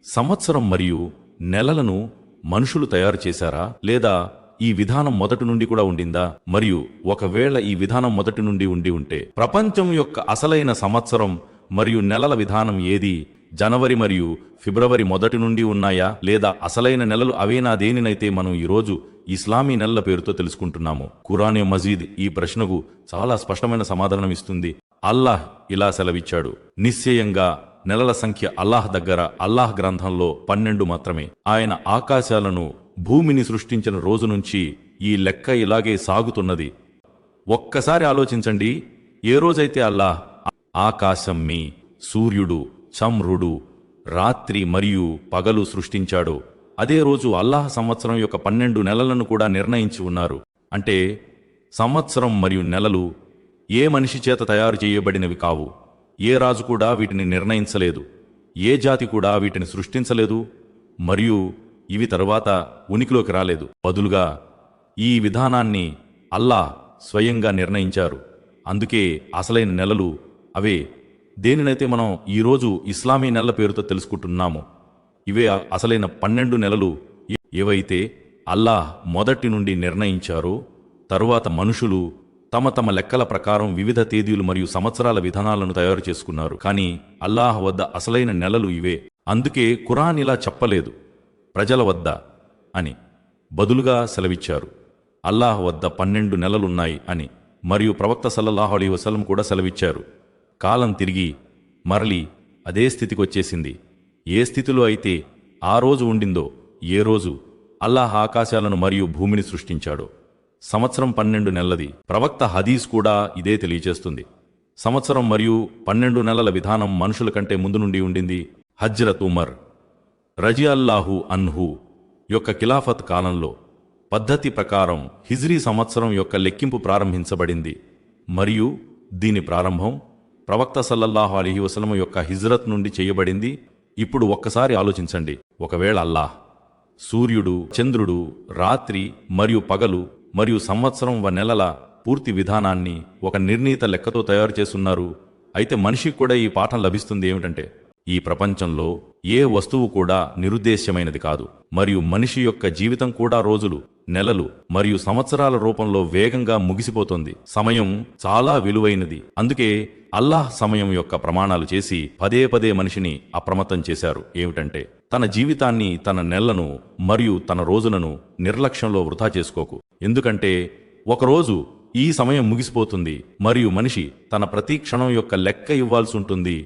సంవత్సరం మరియు నెలలను మనుషులు తయారు చేశారా, లేదా ఈ విధానం మొదటి నుండి కూడా ఉండిందా? మరియు ఒకవేళ ఈ విధానం మొదటి నుండి ఉంటే ప్రపంచం యొక్క అసలైన సంవత్సరం మరియు నెలల విధానం ఏది? జనవరి మరియు ఫిబ్రవరి మొదటి నుండి ఉన్నాయా, లేదా అసలైన నెలలు అవేనా? దేనినైతే మనం ఈరోజు ఇస్లామీ నెలల పేరుతో తెలుసుకుంటున్నాము. ఖురాన్ మజీద్ ఈ ప్రశ్నకు చాలా స్పష్టమైన సమాధానం ఇస్తుంది. అల్లాహ్ ఇలా సెలవిచ్చాడు: నిశ్చయంగా నెలల సంఖ్య అల్లాహ్ దగ్గర అల్లాహ్ గ్రంథంలో 12 మాత్రమే. ఆయన ఆకాశాలను భూమిని సృష్టించిన రోజు నుంచి ఈ లెక్క ఇలాగే సాగుతున్నది. ఒక్కసారి ఆలోచించండి. ఏ రోజైతే అల్లాహ్ ఆకాశం, సూర్యుడు, చంద్రుడు, రాత్రి మరియు పగలు సృష్టించాడో అదే రోజు అల్లాహ్ సంవత్సరం యొక్క 12 నెలలను కూడా నిర్ణయించి ఉన్నారు. అంటే సంవత్సరం మరియు నెలలు ఏ మనిషి చేత తయారు చేయబడినవి కావు. ఏ రాజు కూడా వీటిని నిర్ణయించలేదు. ఏ జాతి కూడా వీటిని సృష్టించలేదు. మరియు ఇవి తరువాత ఉనికిలోకి రాలేదు. బదులుగా ఈ విధానాన్ని అల్లాహ్ స్వయంగా నిర్ణయించారు. అందుకే అసలైన నెలలు అవే. దేనినైతే మనం ఈరోజు ఇస్లామీ నెలల పేరుతో తెలుసుకుంటున్నామో ఇవే అసలైన 12 నెలలు. ఏవైతే అల్లాహ్ మొదటి నుండి నిర్ణయించారో తరువాత మనుషులు తమ తమ లెక్కల ప్రకారం వివిధ తేదీలు మరియు సంవత్సరాల విధానాలను తయారు చేసుకున్నారు. కానీ అల్లాహ్ వద్ద అసలైన నెలలు ఇవే. అందుకే ఖురాన్ ఇలా చెప్పలేదు ప్రజల వద్ద అని, బదులుగా సెలవిచ్చారు అల్లాహ్ వద్ద 12 నెలలున్నాయి అని. మరియు ప్రవక్త సల్లల్లాహు అలైహి వసల్లం కూడా సెలవిచ్చారు. కాలం తిరిగి మరలి అదే స్థితికి వచ్చేసింది. ఏ స్థితిలో అయితే ఆ రోజు ఉండిందో, ఏ రోజు అల్లాహ్ ఆకాశాలను మరియు భూమిని సృష్టించాడో. సంవత్సరం 12 నెలలది. ప్రవక్త హదీస్ కూడా ఇదే తెలియచేస్తుంది. సంవత్సరం మరియు 12 నెలల విధానం మనుషుల కంటే ముందు నుండి ఉండింది. హజ్రత్ ఉమర్ రజియల్లాహు అన్హు యొక్క ఖిలాఫత్ కాలంలో పద్ధతి ప్రకారం హిజ్రీ సంవత్సరం యొక్క లెక్కింపు ప్రారంభించబడింది. మరియు దీని ప్రారంభం ప్రవక్త సల్లల్లాహు అలైహి వసల్లం యొక్క హిజ్రత్ నుండి చేయబడింది. ఇప్పుడు ఒక్కసారి ఆలోచించండి. ఒకవేళ అల్లాహ్ సూర్యుడు, చంద్రుడు, రాత్రి మరియు పగలు మరియు సంవత్సరం నెలల పూర్తి విధానాన్ని ఒక నిర్ణీత లెక్కతో తయారు చేస్తున్నారు. అయితే మనిషికి కూడా ఈ పాఠం లభిస్తుంది ఏమిటంటే, ఈ ప్రపంచంలో ఏ వస్తువు కూడా నిరుద్దేశ్యమైనది కాదు. మరియు మనిషి యొక్క జీవితం కూడా రోజులు, నెలలు మరియు సంవత్సరాల రూపంలో వేగంగా ముగిసిపోతుంది. సమయం చాలా విలువైనది. అందుకే అల్లాహ్ సమయం యొక్క ప్రమాణాలు చేసి పదే పదే మనిషిని అప్రమత్తం చేశారు. ఏమిటంటే, తన జీవితాన్ని, తన నెలలను మరియు తన రోజులను నిర్లక్ష్యంలో వృధా చేసుకోకు. ఎందుకంటే ఒకరోజు ఈ సమయం ముగిసిపోతుంది మరియు మనిషి తన ప్రతి క్షణం యొక్క లెక్క ఇవ్వాల్సి ఉంటుంది.